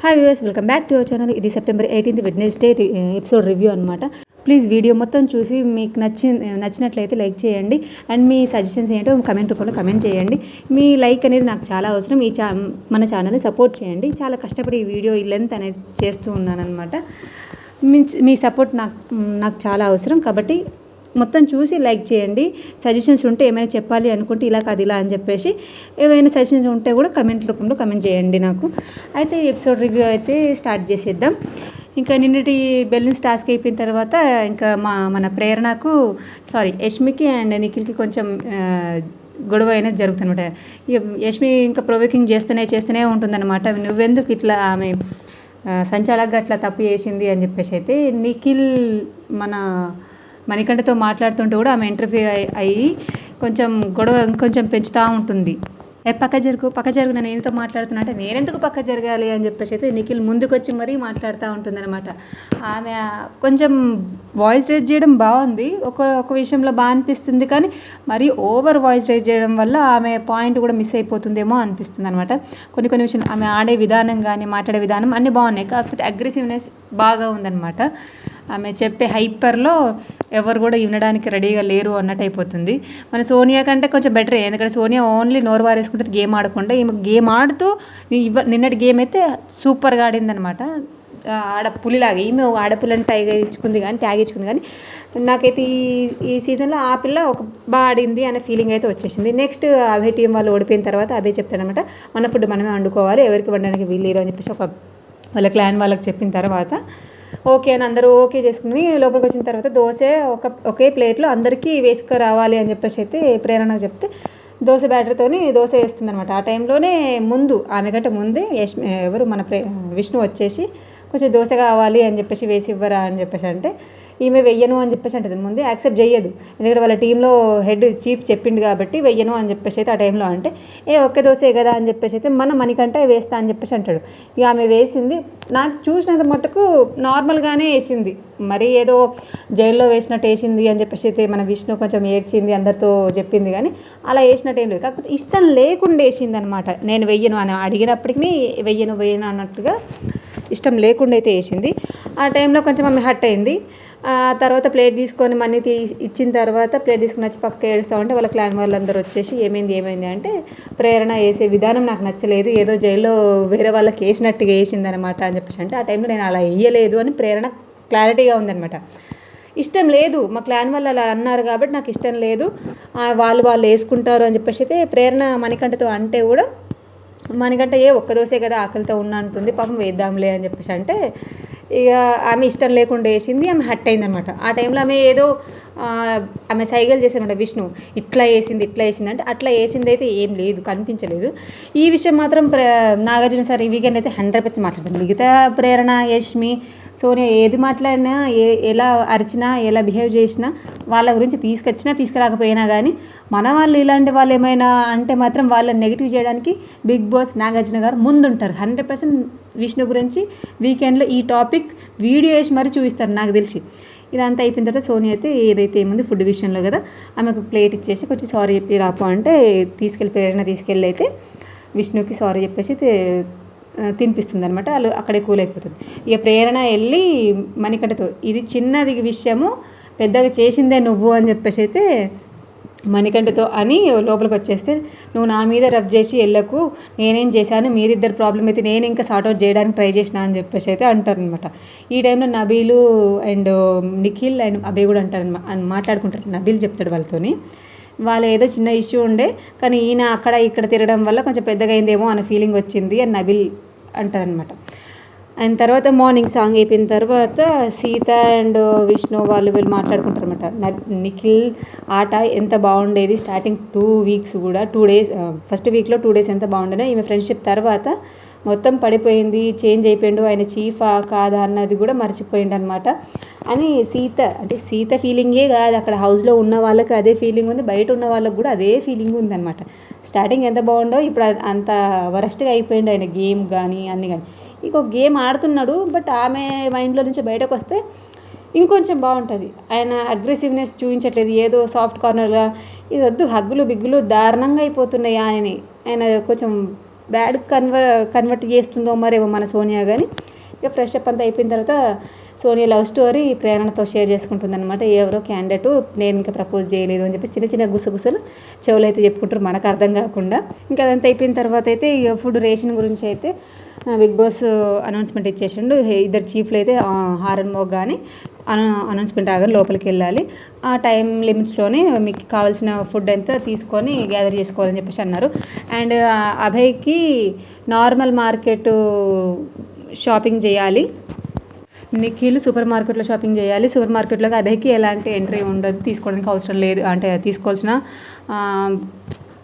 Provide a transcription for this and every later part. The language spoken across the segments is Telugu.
Hi viewers, welcome back to our channel. ఇది సెప్టెంబర్ 18 వెడ్నెస్డే ఎపిసోడ్ రివ్యూ అనమాట. ప్లీజ్ వీడియో మొత్తం చూసి మీకు నచ్చినట్లయితే లైక్ చేయండి. అండ్ మీ సజెషన్స్ ఏంటో కమెంట్ రూపంలో కమెంట్ చేయండి. మీ లైక్ అనేది నాకు చాలా అవసరం. మన ఛానల్ని సపోర్ట్ చేయండి. చాలా కష్టపడి ఈ వీడియో లెంత్ అనేది చేస్తూ ఉన్నాను అనమాట. మీ సపోర్ట్ నాకు చాలా అవసరం కాబట్టి మొత్తం చూసి లైక్ చేయండి. సజెషన్స్ ఉంటే ఏమైనా చెప్పాలి అనుకుంటే ఇలా కాదు ఇలా అని చెప్పేసి ఏమైనా సజెషన్స్ ఉంటే కూడా కమెంట్ రూపంలో కమెంట్ చేయండి నాకు. అయితే ఎపిసోడ్ రివ్యూ అయితే స్టార్ట్ చేసేద్దాం. ఇంకా నిన్నటి బెలూన్స్ టాస్క్ అయిపోయిన తర్వాత ఇంకా మన ప్రేరణకు యష్మికి అండ్ నిఖిల్కి కొంచెం గొడవ అయినది జరుగుతుందన్నమాట. యష్మి ఇంకా ప్రొవోకింగ్ చేస్తూనే ఉంటుందన్నమాట. నువ్వెందుకు ఇట్లా ఆమె సంచాలకుగా అట్లా తప్పు చేసింది అని చెప్పేసి అయితే నిఖిల్ మణికంఠతో మాట్లాడుతుంటే కూడా ఆమె ఇంటర్వ్యూ అయ్యి కొంచెం గొడవ ఇంకొంచెం పెంచుతూ ఉంటుంది. పక్క జరుగు నేను నేనుతో మాట్లాడుతున్నా అంటే నేనెందుకు పక్క జరగాలి అని చెప్పేసి అయితే నిఖిల్ ముందుకు వచ్చి మరీ మాట్లాడుతూ ఉంటుందన్నమాట. ఆమె కొంచెం వాయిస్ రేజ్ చేయడం బాగుంది, ఒక విషయంలో బాగా అనిపిస్తుంది, కానీ మరీ ఓవర్ వాయిస్ రేజ్ చేయడం వల్ల ఆమె పాయింట్ కూడా మిస్ అయిపోతుందేమో అనిపిస్తుంది అనమాట. కొన్ని విషయాలు ఆమె ఆడే విధానం కానీ మాట్లాడే విధానం అన్నీ బాగున్నాయి, కాకపోతే అగ్రెసివ్నెస్ బాగా ఉందన్నమాట. ఆమె చెప్పే హైపర్లో ఎవరు కూడా వినడానికి రెడీగా లేరు అన్నట్టు అయిపోతుంది. మన సోనియా కంటే కొంచెం బెటరే, ఎందుకంటే సోనియా ఓన్లీ నోరు వారేసుకుంటుంది, గేమ్ ఆడకుండా. ఈమె గేమ్ ఆడుతూ నిన్నటి గేమ్ అయితే సూపర్గా ఆడిందనమాట. ఆడపులిలాగా ఈమె ఆడపిల్లని ట్యాగ్ ఇచ్చుకుంది కానీ నాకైతే ఈ సీజన్లో ఆ పిల్ల ఒక బాగా ఆడింది అనే ఫీలింగ్ అయితే వచ్చేసింది. నెక్స్ట్ అభయ్ టీం వాళ్ళు ఓడిపోయిన తర్వాత అభయ్ చెప్తాడనమాట, మన ఫుడ్ మనమే వండుకోవాలి, ఎవరికి వండడానికి వీల్లేరు అని చెప్పేసి వాళ్ళ క్లాన్ వాళ్ళకి చెప్పిన తర్వాత ఓకే అని అందరూ ఓకే చేసుకుని లోపలికి వచ్చిన తర్వాత దోశ ఒకే ప్లేట్లో అందరికీ వేసుకురావాలి అని చెప్పేసి అయితే ప్రేరణకు చెప్తే దోశ బ్యాటర్తోని దోశ వేస్తుంది అనమాట. ఆ టైంలోనే ఆమె కంటే ముందే మన విష్ణు వచ్చేసి కొంచెం దోశ కావాలి అని చెప్పేసి వేసి ఇవ్వరా అని చెప్పేసి అంటే ఈమె వెయ్యను అని చెప్పేసి అంటది. ముందే యాక్సెప్ట్ చేయదు, ఎందుకంటే వాళ్ళ టీంలో చీఫ్ చెప్పిండు కాబట్టి వెయ్యను అని చెప్పేసి అయితే ఆ టైంలో అంటే ఒక్క దోశే కదా అని చెప్పేసి అయితే మణికంఠ వేస్తా అని చెప్పేసి అంటాడు. ఇక ఆమె వేసింది, నాకు చూసినంత మట్టుకు నార్మల్గానే వేసింది, మరీ ఏదో జైల్లో వేసినట్టు వేసింది అని చెప్పేసి అయితే మన విష్ణు కొంచెం ఏడ్చింది, అందరితో చెప్పింది, కానీ అలా వేసినట్టు ఏం లేదు. కాకపోతే ఇష్టం లేకుండా వేసింది అనమాట. నేను వెయ్యను అని అడిగినప్పటికీ వెయ్యను అన్నట్టుగా ఇష్టం లేకుండా అయితే వేసింది. ఆ టైంలో కొంచెం ఆమె హర్ట్ అయింది. ఆ తర్వాత ప్లేట్ తీసుకొని మనీ ఇచ్చిన తర్వాత ప్లేట్ తీసుకుని వచ్చి పక్కకి ఏడుస్తూ ఉంటే వాళ్ళ క్లాన్ వాళ్ళందరూ వచ్చేసి ఏమైంది అంటే ప్రేరణ వేసే విధానం నాకు నచ్చలేదు, ఏదో జైల్లో వేరే వాళ్ళకి వేసినట్టుగా వేసిందనమాట అని చెప్పేసి అంటే ఆ టైంలో నేను అలా వేయలేదు అని ప్రేరణ క్లారిటీగా ఉందనమాట. ఇష్టం లేదు, మా క్లాన్ వాళ్ళు అలా అన్నారు కాబట్టి నాకు ఇష్టం లేదు, వాళ్ళు వేసుకుంటారు అని చెప్పేసి అయితే ప్రేరణ మణికంఠతో అంటే కూడా మణికంఠ ఒక్క దోశే కదా ఆకలితో ఉన్నా అంటుంది, పాపం వేద్దాంలే అని చెప్పేసి అంటే ఇక ఆమె ఇష్టం లేకుండా వేసింది, ఆమె హట్ అయిందనమాట. ఆ టైంలో ఆమె సైగలు చేశారనమాట. విష్ణు ఇట్లా వేసింది అంటే అట్లా వేసింది అయితే ఏం లేదు, కనిపించలేదు. ఈ విషయం మాత్రం నాగార్జున సార్ ఈ వీకెండ్ అయితే 100% మాట్లాడతారు. మిగతా ప్రేరణ, యష్మి, సోనియా ఏది మాట్లాడినా ఎలా అరిచినా ఎలా బిహేవ్ చేసినా వాళ్ళ గురించి తీసుకురాకపోయినా కానీ మన వాళ్ళు ఇలాంటి వాళ్ళు ఏమైనా అంటే మాత్రం వాళ్ళని నెగిటివ్ చేయడానికి బిగ్ బాస్ నాగార్జున గారు ముందుంటారు. 100% విష్ణు గురించి వీకెండ్లో ఈ టాపిక్ వీడియో వేసి మరీ చూపిస్తారు నాకు తెలిసి. ఇదంతా అయిపోయిన తర్వాత సోనియా అయితే ఏదైతే ఏముంది ఫుడ్ విషయంలో కదా ఆమెకు ప్లేట్ ఇచ్చేసి కొంచెం సారీ చెప్పి రాపో అంటే ప్రేరణ తీసుకెళ్ళి అయితే విష్ణుకి సారీ చెప్పేసి తినిపిస్తుంది అనమాట. వాళ్ళు అక్కడే కూల్ అయిపోతుంది. ఇక ప్రేరణ వెళ్ళి మణికంఠతో ఇది చిన్నది విషయము, పెద్దగా చేసిందే నువ్వు అని చెప్పేసి అయితే మణికంఠతో అని లోపలికి వచ్చేస్తే నువ్వు నా మీద రబ్ చేసి వెళ్ళకు, నేనేం చేశాను, మీరిద్దరు ప్రాబ్లం అయితే నేను ఇంకా సార్ట్అవుట్ చేయడానికి ట్రై చేసిన అని చెప్పేసి అయితే అంటారనమాట. ఈ టైంలో నబీలు అండ్ నిఖిల్ అండ్ అభయ్ కూడా అని మాట్లాడుకుంటారు. నబీల్ చెప్తాడు వాళ్ళతోని వాళ్ళు ఏదో చిన్న ఇష్యూ ఉండే కానీ ఈయన అక్కడ ఇక్కడ తిరగడం వల్ల కొంచెం పెద్దగా అయిందేమో అన్న ఫీలింగ్ వచ్చింది అని నబీల్ అంటారనమాట. అండ్ తర్వాత మార్నింగ్ సాంగ్ అయిపోయిన తర్వాత సీత అండ్ విష్ణు వీళ్ళు మాట్లాడుకుంటారు అనమాట. నిఖిల్ ఆట ఎంత బాగుండేది, స్టార్టింగ్ 2 వీక్స్ కూడా 2 డేస్, ఫస్ట్ వీక్లో 2 డేస్ ఎంత బాగుండేనో ఈమె ఫ్రెండ్షిప్ తర్వాత మొత్తం పడిపోయింది, చేంజ్ అయిపోయిండు, ఆయన చీఫా కాదా అన్నది కూడా మర్చిపోయిండు అనమాట అని సీత ఫీలింగే కాదు, అక్కడ హౌస్లో ఉన్న వాళ్ళకి అదే ఫీలింగ్ ఉంది, బయట ఉన్న వాళ్ళకి కూడా అదే ఫీలింగ్ ఉందన్నమాట. స్టార్టింగ్ ఎంత బాగుండో ఇప్పుడు అంత వరస్ట్గా అయిపోయిండు ఆయన గేమ్ కానీ అన్నీ కానీ. ఇంకో గేమ్ ఆడుతున్నాడు, బట్ ఆమె మైండ్లో నుంచి బయటకు వస్తే ఇంకొంచెం బాగుంటుంది. ఆయన అగ్రెసివ్నెస్ చూపించట్లేదు, ఏదో సాఫ్ట్ కార్నర్గా ఇది వద్దు, హగ్గులు బిగ్గులు దారుణంగా అయిపోతున్నాయి ఆయన కొంచెం బ్యాడ్ కన్వర్ట్ చేస్తుందో మరేమో మన సోనియా. కానీ ఇక ఫ్రెష్ అప్ అంతా అయిపోయిన తర్వాత సోనియా లవ్ స్టోరీ ప్రేరణతో షేర్ చేసుకుంటుంది అనమాట. ఎవరో క్యాండిడేట్ నేను ఇంకా ప్రపోజ్ చేయలేదు అని చెప్పి చిన్న చిన్న గుసగుసలు చెవులు అయితే చెప్పుకుంటారు మనకు అర్థం కాకుండా. ఇంకా అదంతా అయిపోయిన తర్వాత అయితే ఇక ఫుడ్ రేషన్ గురించి అయితే బిగ్ బాస్ అనౌన్స్మెంట్ ఇచ్చేసిండు. ఇద్దరు చీఫ్లు అయితే హారన్ మోగ్గాని అనౌన్స్మెంట్ ఆగానే లోపలికి వెళ్ళాలి, ఆ టైం లిమిట్స్లోనే మీకు కావాల్సిన ఫుడ్ అంతా తీసుకొని గ్యాదర్ చేసుకోవాలని చెప్పేసి అన్నారు. అండ్ అభయ్కి నార్మల్ మార్కెట్ షాపింగ్ చేయాలి, నిఖిల్ సూపర్ మార్కెట్లో షాపింగ్ చేయాలి. సూపర్ మార్కెట్లోకి అభయ్కి ఎలాంటి ఎంట్రీ ఉండదు, తీసుకోవడానికి అవసరం లేదు, అంటే తీసుకోవాల్సిన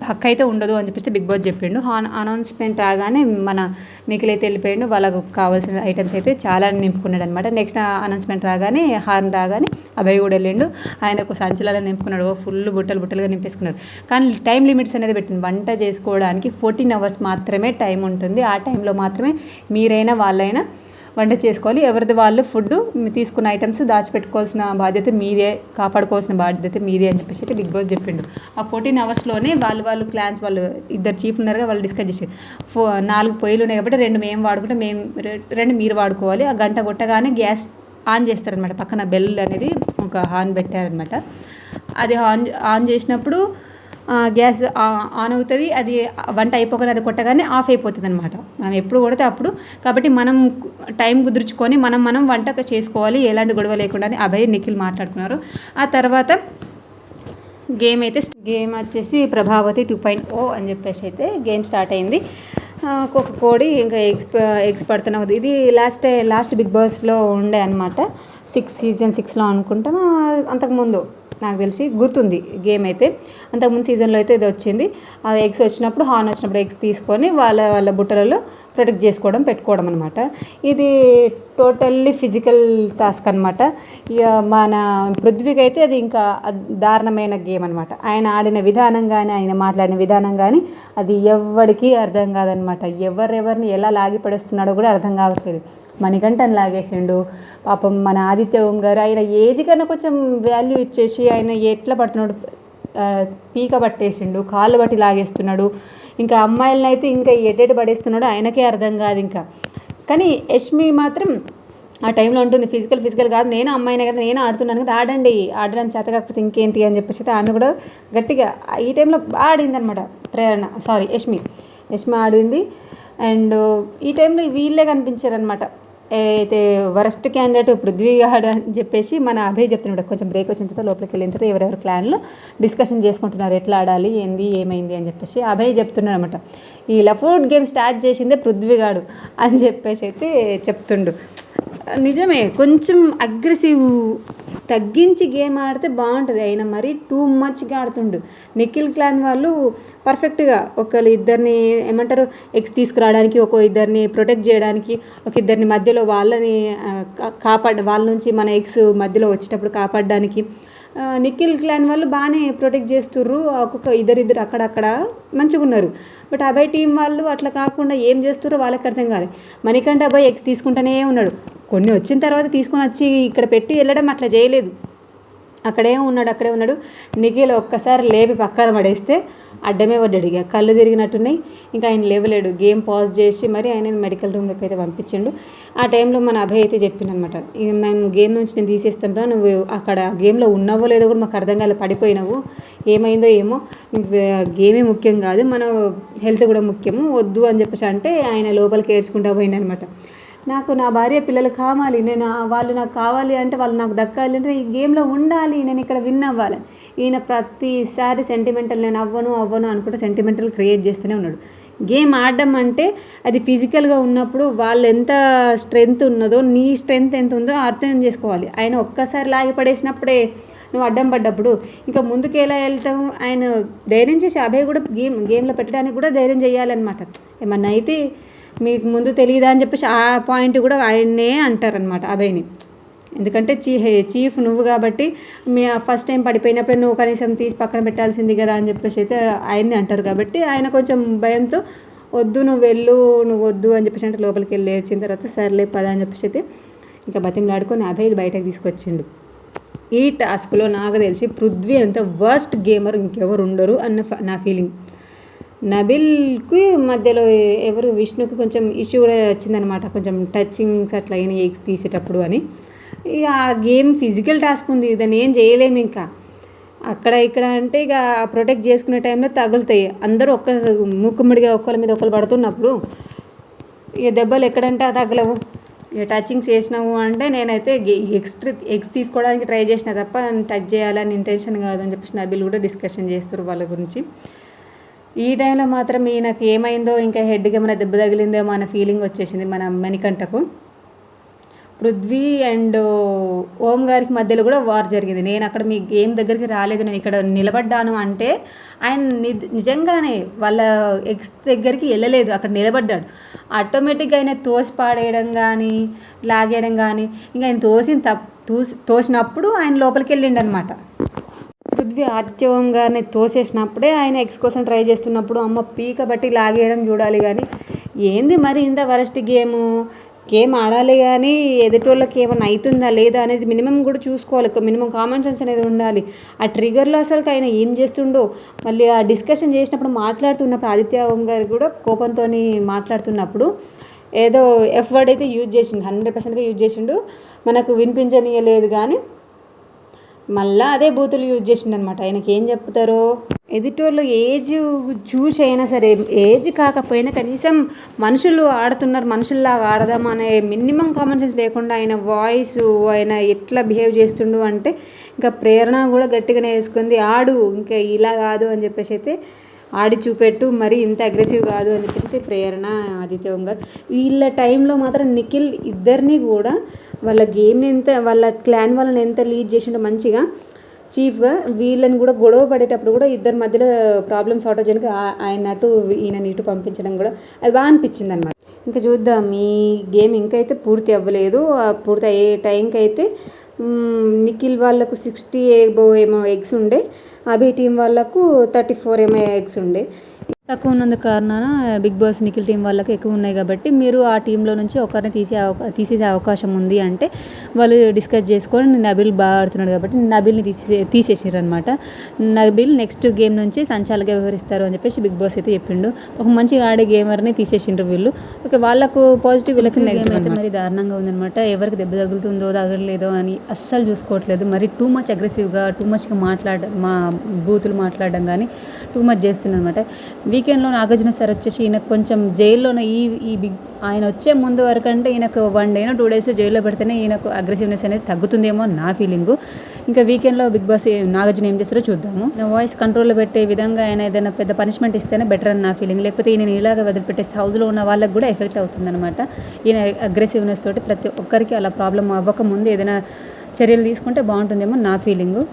హక్కు అయితే ఉండదు అని చెప్పేసి బిగ్ బాస్ చెప్పిండు. అనౌన్స్మెంట్ రాగానే మన నిఖిల్ అయితే వెళ్ళిపోయిండు, వాళ్ళకు కావాల్సిన ఐటమ్స్ అయితే చాలా నింపుకున్నాడు అనమాట. నెక్స్ట్ అనౌన్స్మెంట్ రాగానే హార్న్ రాగానే అభయ్ కూడా వెళ్ళిండు, ఆయన ఒక సంచులలో నింపుకున్నాడు, ఫుల్ బుట్టలుగా నింపేసుకున్నాడు. కానీ టైం లిమిట్స్ అనేది పెట్టింది, వంట చేసుకోవడానికి 14 hours మాత్రమే టైం ఉంటుంది, ఆ టైంలో మాత్రమే మీరైనా వాళ్ళైనా వంట చేసుకోవాలి. ఎవరిది వాళ్ళు ఫుడ్ తీసుకున్న ఐటమ్స్ దాచిపెట్టుకోవాల్సిన బాధ్యత మీదే, కాపాడుకోవాల్సిన బాధ్యత మీదే అని చెప్పేసి బిగ్ బాస్ చెప్పిండు. ఆ 14 hours వాళ్ళు ప్లాన్స్, వాళ్ళు ఇద్దరు చీఫ్ ఉన్నారుగా, వాళ్ళు డిస్కస్ చేసి 4 పొయ్యిలు ఉన్నాయి కాబట్టి 2 మేము వాడుకుంటే 2 మీరు వాడుకోవాలి. ఆ గంట కొట్టగానే గ్యాస్ ఆన్ చేస్తారనమాట, పక్కన బెల్ అనేది ఒక హార్న్ పెట్టారనమాట. అది ఆన్ చేసినప్పుడు గ్యాస్ ఆన్ అవుతుంది, అది వంట అయిపోగానే అది కొట్టగానే ఆఫ్ అయిపోతుంది అనమాట. మనం ఎప్పుడు కొడితే అప్పుడు, కాబట్టి మనం టైం కుదుర్చుకొని మనం వంట చేసుకోవాలి, ఎలాంటి గొడవ లేకుండా అని అభయ్ నిఖిల్ మాట్లాడుకున్నారు. ఆ తర్వాత గేమ్ వచ్చేసి ప్రభావతి 2.0 అని చెప్పేసి అయితే గేమ్ స్టార్ట్ అయింది. ఒక్కొక్క కోడి ఇంకా ఎగ్స్ పడుతున్నా, ఇది లాస్ట్ బిగ్ బాస్లో ఉండే అనమాట, సీజన్ 6లో అనుకుంటా, అంతకుముందు నాకు తెలిసి గుర్తుంది గేమ్ అయితే. అంతకుముందు సీజన్లో అయితే ఇది వచ్చింది. అది ఎగ్స్ వచ్చినప్పుడు హార్న్ వచ్చినప్పుడు ఎగ్స్ తీసుకొని వాళ్ళ బుట్టలలో ప్రొటెక్ట్ పెట్టుకోవడం అనమాట. ఇది టోటల్లీ ఫిజికల్ టాస్క్ అనమాట. ఇక మన పృథ్వీకి అయితే అది ఇంకా దారుణమైన గేమ్ అనమాట. ఆయన ఆడిన విధానం కానీ, ఆయన మాట్లాడిన విధానం కానీ అది ఎవరికీ అర్థం కాదనమాట. ఎవరెవరిని ఎలా లాగి పడేస్తున్నాడో కూడా అర్థం కావట్లేదు. మణికంఠన్ లాగేసిండు పాపం. మన ఆదిత్య ఓం గారు ఆయన ఏజ్ కన్నా కొంచెం వాల్యూ ఇచ్చేసి ఆయన ఎట్లా పడుతున్నాడు, పీక పట్టేసిండు, కాళ్ళు బట్టి లాగేస్తున్నాడు. ఇంకా అమ్మాయిలను అయితే ఇంకా ఎటెటు పడేస్తున్నాడు ఆయనకే అర్థం కాదు ఇంకా. కానీ యష్మి మాత్రం ఆ టైంలో ఉంటుంది, ఫిజికల్ కాదు, నేను అమ్మాయినే కదా, నేను ఆడుతున్నాను కదా, ఆడడానికి చేత కాకపోతే ఇంకేంటి అని చెప్పేసి అయితే ఆమె కూడా గట్టిగా ఈ టైంలో బాగా ఆడింది అనమాట. యష్మి ఆడింది. అండ్ ఈ టైంలో వీళ్ళే కనిపించారనమాట, అయితే వరస్ట్ క్యాండిడేట్ పృథ్వీ గాడు అని చెప్పేసి మన అభయ్ చెప్తున్నాడు. కొంచెం బ్రేక్ వచ్చిన తర్వాత లోపలికి వెళ్ళిన తర్వాత ఎవరెవరు క్లాన్లో డిస్కషన్ చేసుకుంటున్నారు, ఎట్లా ఆడాలి, ఏమైంది అని చెప్పేసి అభయ్ చెప్తున్నాడు అనమాట. ఈ లఫ్ట్ గేమ్ స్టార్ట్ చేసిందే పృథ్వీ గాడు అని చెప్పేసి అయితే చెప్తుండు. నిజమే, కొంచెం అగ్రెసివ్ తగ్గించి గేమ్ ఆడితే బాగుంటుంది, అయినా మరీ టూ మచ్గా ఆడుతుండు. నిఖిల్ క్లాన్ వాళ్ళు పర్ఫెక్ట్గా ఇద్దరిని ఏమంటారు ఎగ్స్ తీసుకురావడానికి, ఇద్దరిని ప్రొటెక్ట్ చేయడానికి, ఇద్దరిని మధ్యలో వాళ్ళని వాళ్ళ నుంచి మన ఎగ్స్ మధ్యలో వచ్చేటప్పుడు కాపాడడానికి నిఖిల్ క్లాన్ వాళ్ళు బాగానే ప్రొటెక్ట్ చేస్తుర్రు. ఇద్దరు అక్కడక్కడ మంచిగా ఉన్నారు. బట్ అభయ్ టీం వాళ్ళు అట్లా కాకుండా ఏం చేస్తున్నారో వాళ్ళకి అర్థం కాలేదు. మణికంఠ అభయ్ ఎగ్స్ తీసుకుంటూనే ఉన్నాడు, కొన్ని వచ్చిన తర్వాత తీసుకొని వచ్చి ఇక్కడ పెట్టి వెళ్ళడం అట్లా చేయలేదు. అక్కడే ఉన్నాడు. నిఖిల్ ఒక్కసారి లేపి పక్కన పడేస్తే అడ్డమే పడ్డాడు, ఇక కళ్ళు తిరిగినట్టున్నాయి, ఇంకా ఆయన లేవలేడు. గేమ్ పాజ్ చేసి మరి ఆయన మెడికల్ రూమ్లోకి అయితే పంపించిండు. ఆ టైంలో మన అభయ్ అయితే చెప్పిండనమాట, మేము గేమ్ నుంచి నేను తీసేస్తాను, నువ్వు అక్కడ గేమ్లో ఉన్నావో లేదో కూడా మాకు అర్థం కాలేదు, పడిపోయినావు, ఏమైందో ఏమో, గేమే ముఖ్యం కాదు, మన హెల్త్ కూడా ముఖ్యము, వద్దు అని చెప్పేసి అంటే ఆయన లోపలికి ఏడ్చుకుంటూ పోయిందనమాట. నాకు నా భార్య పిల్లలు కావాలి, వాళ్ళు నాకు కావాలి అంటే వాళ్ళు నాకు దక్కాలి అంటే ఈ గేమ్లో ఉండాలి, నేను ఇక్కడ విన్ అవ్వాలి. ఈయన ప్రతిసారి సెంటిమెంటల్, నేను అవ్వను అనుకుంటే సెంటిమెంటల్ క్రియేట్ చేస్తూనే ఉన్నాడు. గేమ్ ఆడడం అంటే అది ఫిజికల్గా ఉన్నప్పుడు వాళ్ళు ఎంత స్ట్రెంగ్త్ ఉన్నదో నీ స్ట్రెంగ్త్ ఎంత ఉందో అర్థం చేసుకోవాలి. ఆయన ఒక్కసారి లాగి పడేసినప్పుడే నువ్వు అడ్డం పడ్డప్పుడు ఇంకా ముందుకు ఎలా వెళ్తావు? ఆయన ధైర్యం చేసి అభయ్ కూడా గేమ్లో పెట్టడానికి కూడా ధైర్యం చేయాలన్నమాట. ఏమన్నా అయితే మీకు ముందు తెలియదా అని చెప్పేసి ఆ పాయింట్ కూడా ఆయన్నే అంటారనమాట అభయ్ని. ఎందుకంటే చీఫ్ నువ్వు కాబట్టి ఫస్ట్ టైం పడిపోయినప్పుడు నువ్వు కనీసం తీసి పక్కన పెట్టాల్సింది కదా అని చెప్పేసి అయితే ఆయన్ని అంటారు. కాబట్టి ఆయన కొంచెం భయంతో నువ్వు వద్దు అని చెప్పేసి అంటే లోపలికి వెళ్ళి వచ్చిన తర్వాత సర్లే పద అని చెప్పేసి అయితే ఇంకా బతిమలాడుకొని అభయ్ బయటకు తీసుకొచ్చిండు. ఈ టాస్క్లో నాకు తెలిసి పృథ్వీ అంత వర్స్ట్ గేమర్ ఇంకెవరు ఉండరు అన్న నా ఫీలింగ్. నబిల్‌కి మధ్యలో ఎవరు విష్ణుకి కొంచెం ఇష్యూ కూడా వచ్చిందనమాట. కొంచెం టచింగ్స్ అట్లా అయినాయి ఎగ్స్ తీసేటప్పుడు అని. ఇక ఆ గేమ్ ఫిజికల్ టాస్క్ ఉంది. దాన్ని ఏం చేయలేము ఇంకా. అక్కడ ఇక్కడ అంటే ఇక ప్రొటెక్ట్ చేసుకునే టైంలో తగులుతాయి. అందరూ మూకుమ్మడిగా ఒకళ్ళ మీద ఒకళ్ళు పడుతున్నప్పుడు ఇక దెబ్బలు ఎక్కడంటే తగలవు. ఇక టచింగ్స్ చేసినావు అంటే నేనైతే ఎగ్స్ తీసుకోవడానికి ట్రై చేసిన తప్ప టచ్ చేయాలని ఇంటెన్షన్ కాదని చెప్పేసి నబిల్ కూడా డిస్కషన్ చేస్తారు వాళ్ళ గురించి. ఈ టైంలో మాత్రం ఈయనకి ఏమైందో ఇంకా హెడ్కి ఏమైనా దెబ్బ తగిలిందేమో అన్న ఫీలింగ్ వచ్చేసింది మన మణికంఠకు. పృథ్వీ అండ్ ఓం గారికి మధ్యలో కూడా వార్ జరిగింది. నేను అక్కడ మీ గేమ్ దగ్గరికి రాలేదు, నేను ఇక్కడ నిలబడ్డాను అంటే ఆయన నిజంగానే వాళ్ళ ఎగ్స్ దగ్గరికి వెళ్ళలేదు, అక్కడ నిలబడ్డాడు. ఆటోమేటిక్గా ఆయన తోసి పాడేయడం కానీ లాగేయడం కానీ ఇంకా ఆయన తోసినప్పుడు ఆయన లోపలికి వెళ్ళిండు అనమాట. పృథ్వీ ఆదిత్య ఓం గారిని తోసేసినప్పుడే ఆయన ఎగ్స్ కోసం ట్రై చేస్తున్నప్పుడు అమ్మ పీక బట్టి లాగేయడం చూడాలి. కానీ ఏంది మరి ఇంత వరస్ట్ గేమ్ ఆడాలి కానీ ఎదుటోళ్ళకి ఏమైనా అవుతుందా లేదా అనేది మినిమం కూడా చూసుకోవాలి. మినిమం కామన్ సెన్స్ అనేది ఉండాలి. ఆ ట్రిగర్లో అసలు ఆయన ఏం చేస్తుండో మళ్ళీ ఆ డిస్కషన్ చేసినప్పుడు మాట్లాడుతున్నప్పుడు ఆదిత్య ఓం గారు కూడా కోపంతో మాట్లాడుతున్నప్పుడు ఏదో ఎఫ్ వర్డ్ అయితే యూజ్ చేసిండు, 100%గా యూజ్ చేసిండు. మనకు వినిపించనీయలేదు కానీ మళ్ళీ అదే బూతులు యూజ్ చేసిండు అనమాట. ఆయనకి ఏం చెప్తారో ఎదుటోళ్ళు ఏజ్ చూసి అయినా సరే, ఏజ్ కాకపోయినా కనీసం మనుషులు ఆడుతున్నారు, మనుషుల్లాగా ఆడదాం అనే మినిమం కామన్ సెన్స్ లేకుండా ఆయన వాయిస్ ఆయన ఎట్లా బిహేవ్ చేస్తుండు అంటే ఇంకా ప్రేరణ కూడా గట్టిగానే వేసుకుంది. ఆడు ఇంకా ఇలా కాదు అని చెప్పేసి అయితే ఆడి చూపెట్టు, మరి ఇంత అగ్రెసివ్ కాదు అని చెప్పేసి ప్రేరణ ఆదిత్య ఓం గారు. వీళ్ళ టైంలో మాత్రం నిఖిల్ ఇద్దరిని కూడా వాళ్ళ గేమ్ని వాళ్ళ క్లాన్ వాళ్ళని ఎంత లీడ్ చేసిండో మంచిగా చీఫ్గా, వీళ్ళని కూడా గొడవ పడేటప్పుడు కూడా ఇద్దరి మధ్యలో ప్రాబ్లమ్ సార్ట్ అవడానికి ఆయన అటు ఈయన ఇటు పంపించడం కూడా అది బాగా అనిపించింది అనమాట. ఇంకా చూద్దాం, ఈ గేమ్ ఇంకైతే పూర్తి అవ్వలేదు. పూర్తి అయ్యే టైంకి అయితే నిఖిల్ వాళ్ళకు 60 ఏమో ఎగ్స్ ఉండే, అభి టీం వాళ్ళకు 34 ఏమో ఎగ్స్ ఉండే. తక్కువ ఉన్నందు కారణాన బిగ్ బాస్ నిఖిల్ టీం వాళ్ళకి ఎక్కువ ఉన్నాయి కాబట్టి మీరు ఆ టీంలో నుంచి ఒకరిని తీసేసే అవకాశం ఉంది అంటే వాళ్ళు డిస్కస్ చేసుకొని నబిల్ బాగా ఆడుతున్నాడు కాబట్టి నబిల్ని తీసేసారు అనమాట. నబిల్ నెక్స్ట్ గేమ్ నుంచి సంచాలగా వ్యవహరిస్తారు అని చెప్పేసి బిగ్ బాస్ అయితే చెప్పిండు. ఒక మంచిగా ఆడే గేమర్ని తీసేసిండ్రు వీళ్ళు. ఓకే, వాళ్ళకు పాజిటివ్ వీళ్ళకి నెగిటివ్ అయితే మరి దారుణంగా ఉందనమాట. ఎవరికి దెబ్బ తగులుతుందో తగలలేదో అని అస్సలు చూసుకోవట్లేదు. మరి టూ మచ్ అగ్రెసివ్గా టూ మచ్గా బూతులు మాట్లాడడం కానీ టూ మచ్ చేస్తుంది అనమాట. వీకెండ్లో నాగార్జున సార్ వచ్చేసి ఈయనకు కొంచెం జైల్లోనే ఈ బిగ్ ఆయన వచ్చే ముందు వరకు అంటే ఈయనకు 1 day 2 days జైల్లో పెడితేనే ఈయనకు అగ్రెసివ్నెస్ అనేది తగ్గుతుందేమో నా ఫీలింగు. ఇంకా వీకెండ్లో బిగ్ బాస్ నాగార్జున ఏం చేస్తారో చూద్దాము. నా వాయిస్ కంట్రోల్లో పెట్టే విధంగా ఆయన ఏదైనా పెద్ద పనిష్మెంట్ ఇస్తేనే బెటర్ అని నా ఫీలింగ్. లేకపోతే ఈయన ఇలాగ వదిలిపెట్టేసి హౌస్లో ఉన్న వాళ్ళకి కూడా ఎఫెక్ట్ అవుతుందన్నమాట. ఈయన అగ్రెసివ్నెస్ తోటి ప్రతి ఒక్కరికి అలా ప్రాబ్లం అవ్వకముందు ఏదైనా చర్యలు తీసుకుంటే బాగుంటుందేమో నా ఫీలింగు.